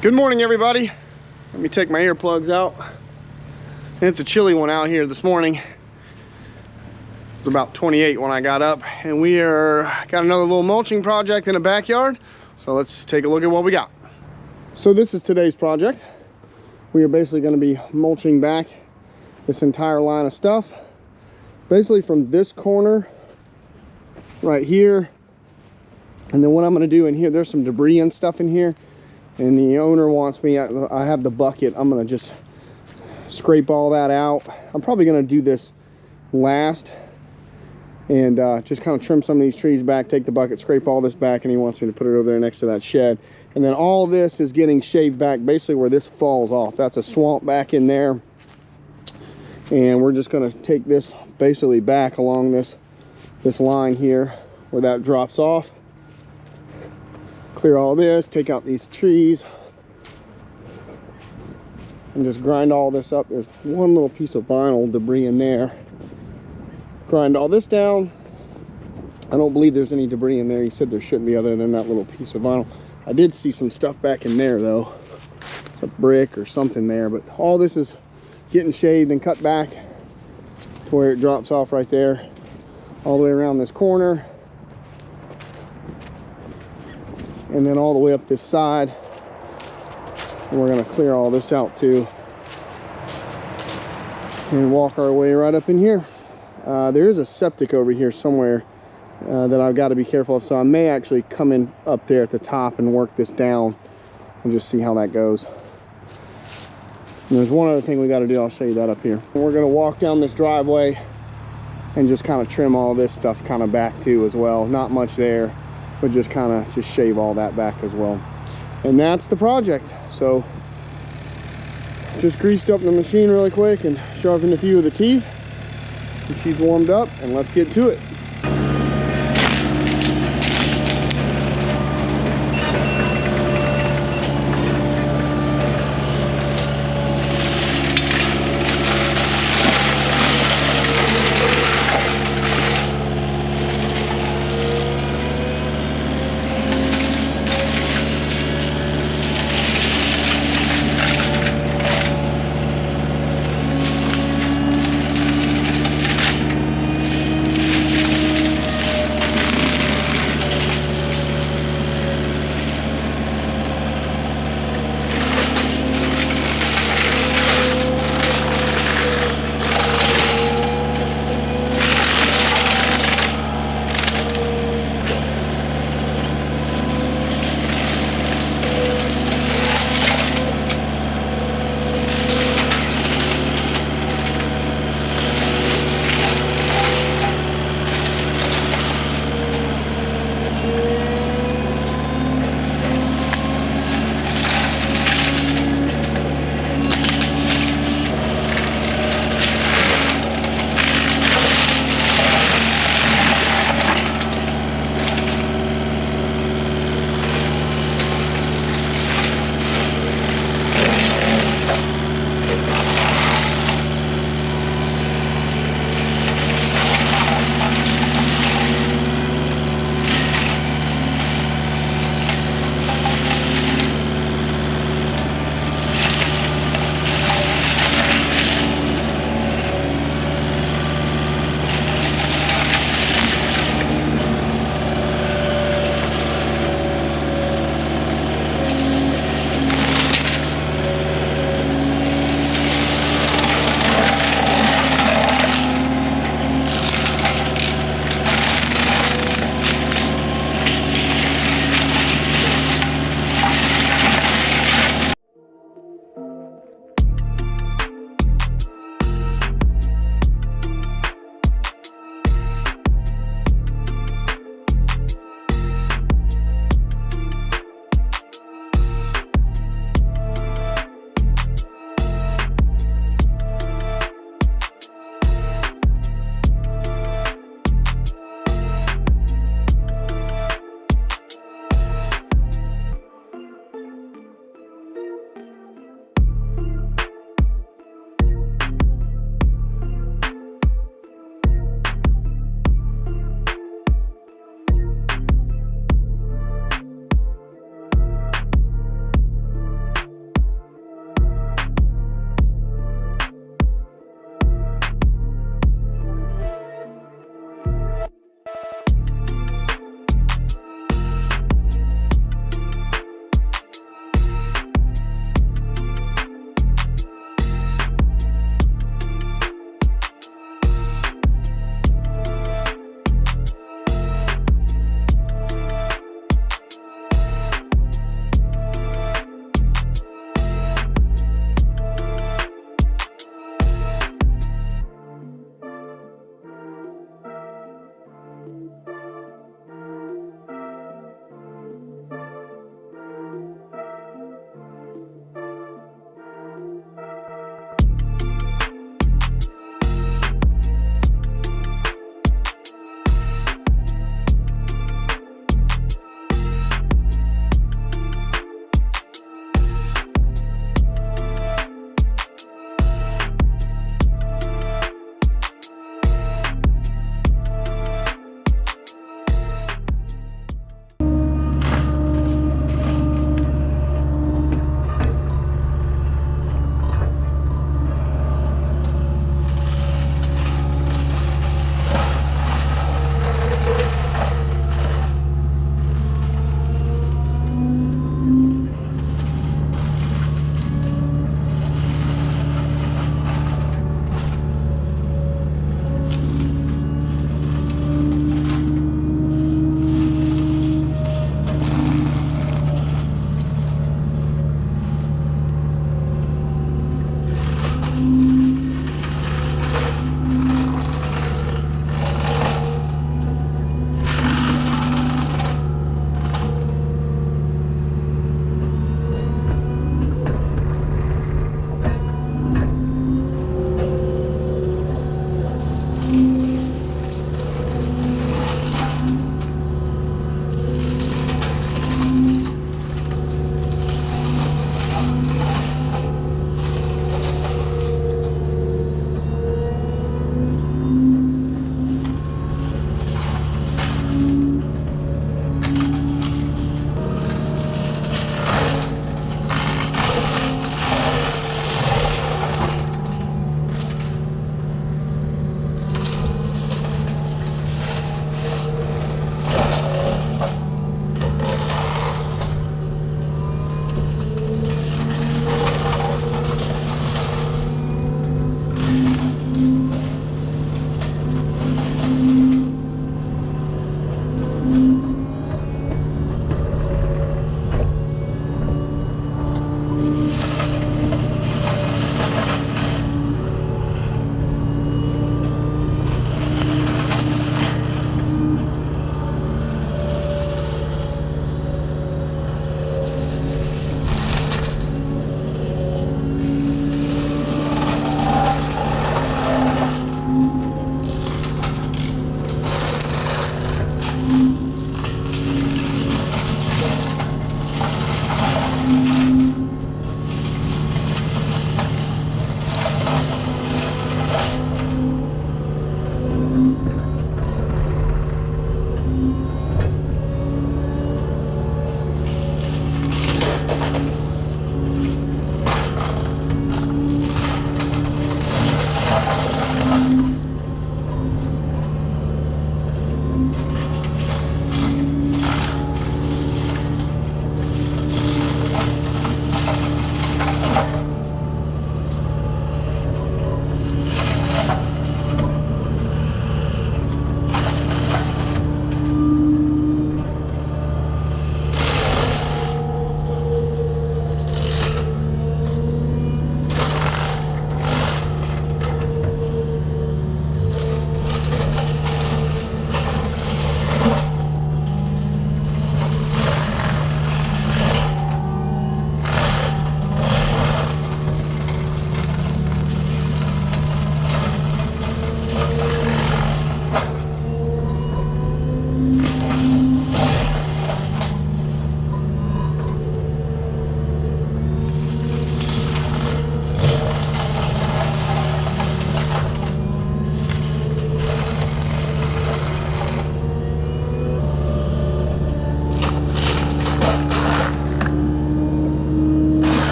Good morning, everybody. Let me take my earplugs out. It's a chilly one out here this morning. It was about 28 when I got up, and we got another little mulching project in the backyard. So let's take a look at what we got. So this is today's project. We are basically going to be mulching back this entire line of stuff. Basically from this corner right here. And then what I'm going to do in here, there's some debris and stuff in here. And the owner wants me, I have the bucket, I'm going to just scrape all that out. I'm probably going to do this last and just kind of trim some of these trees back, take the bucket, scrape all this back, and he wants me to put it over there next to that shed. And then all this is getting shaved back basically where this falls off. That's a swamp back in there. And we're just going to take this basically back along this line here where that drops off. Clear all this, take out these trees, and just grind all this up. There's one little piece of vinyl debris in there. Grind all this down. I don't believe there's any debris in there. He said there shouldn't be other than that little piece of vinyl. I did see some stuff back in there though. It's a brick or something there, but all this is getting shaved and cut back to where it drops off right there, all the way around this corner. And then all the way up this side. And we're going to clear all this out too and walk our way right up in here. There is a septic over here somewhere that I've got to be careful of, so I may actually come in up there at the top and work this down and just see how that goes. And there's one other thing we got to do. I'll show you that up here. And we're going to walk down this driveway and just kind of trim all this stuff kind of back too as well. Not much there, but just kind of just shave all that back as well. And that's the project. So just greased up the machine really quick and sharpened a few of the teeth, and she's warmed up, and let's get to it.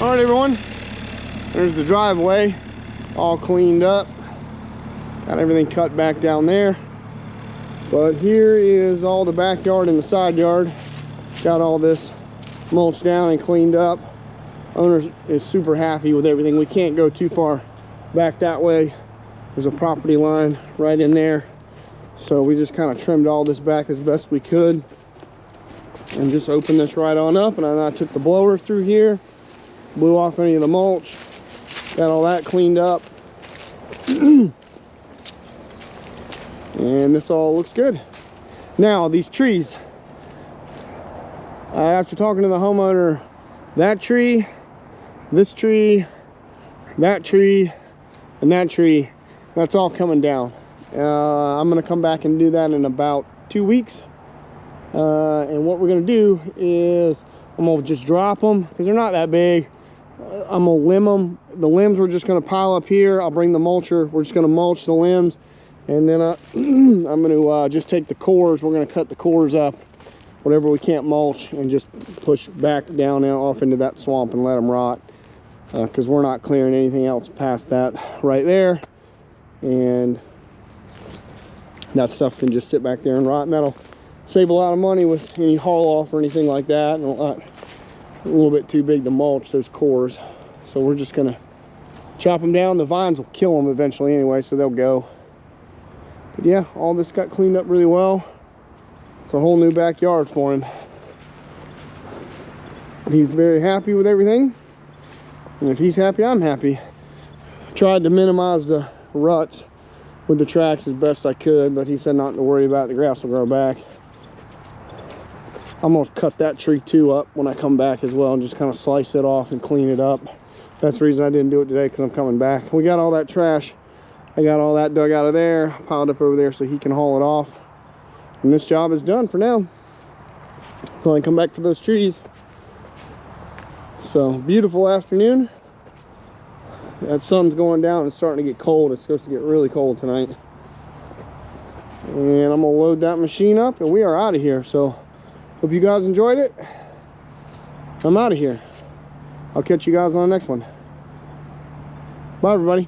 All right, everyone, there's the driveway all cleaned up. Got everything cut back down there. But here is all the backyard and the side yard. Got all this mulched down and cleaned up. Owner is super happy with everything. We can't go too far back that way. There's a property line right in there. So we just kind of trimmed all this back as best we could. And just opened this right on up. And I took the blower through here. Blew off any of the mulch. Got all that cleaned up. And this all looks good. Now, these trees. After talking to the homeowner, that tree, this tree, that tree, and that tree, that's all coming down. I'm going to come back and do that in about 2 weeks. And what we're going to do is I'm going to just drop them because they're not that big. I'm going to limb them. The limbs we're just going to pile up here. I'll bring the mulcher. We're just going to mulch the limbs. And then I'm going to just take the cores. We're going to cut the cores up, whatever we can't mulch, and just push back down and off into that swamp and let them rot. Because we're not clearing anything else past that right there. And that stuff can just sit back there and rot. And that'll save a lot of money with any haul off or anything like that. And a little bit too big to mulch those cores. So we're just going to chop them down. The vines will kill them eventually anyway, so they'll go. But yeah, all this got cleaned up really well. It's a whole new backyard for him. And he's very happy with everything. And if he's happy, I'm happy. Tried to minimize the ruts with the tracks as best I could, but he said not to worry about it. The grass will grow back. I'm gonna cut that tree too up when I come back as well and just kind of slice it off and clean it up. That's the reason I didn't do it today, because I'm coming back. We got all that trash. I got all that dug out of there, piled up over there so he can haul it off. And this job is done for now. So I come back for those trees. So, beautiful afternoon. That sun's going down. It's starting to get cold. It's supposed to get really cold tonight. And I'm going to load that machine up and we are out of here. So, hope you guys enjoyed it. I'm out of here. I'll catch you guys on the next one. Bye, everybody.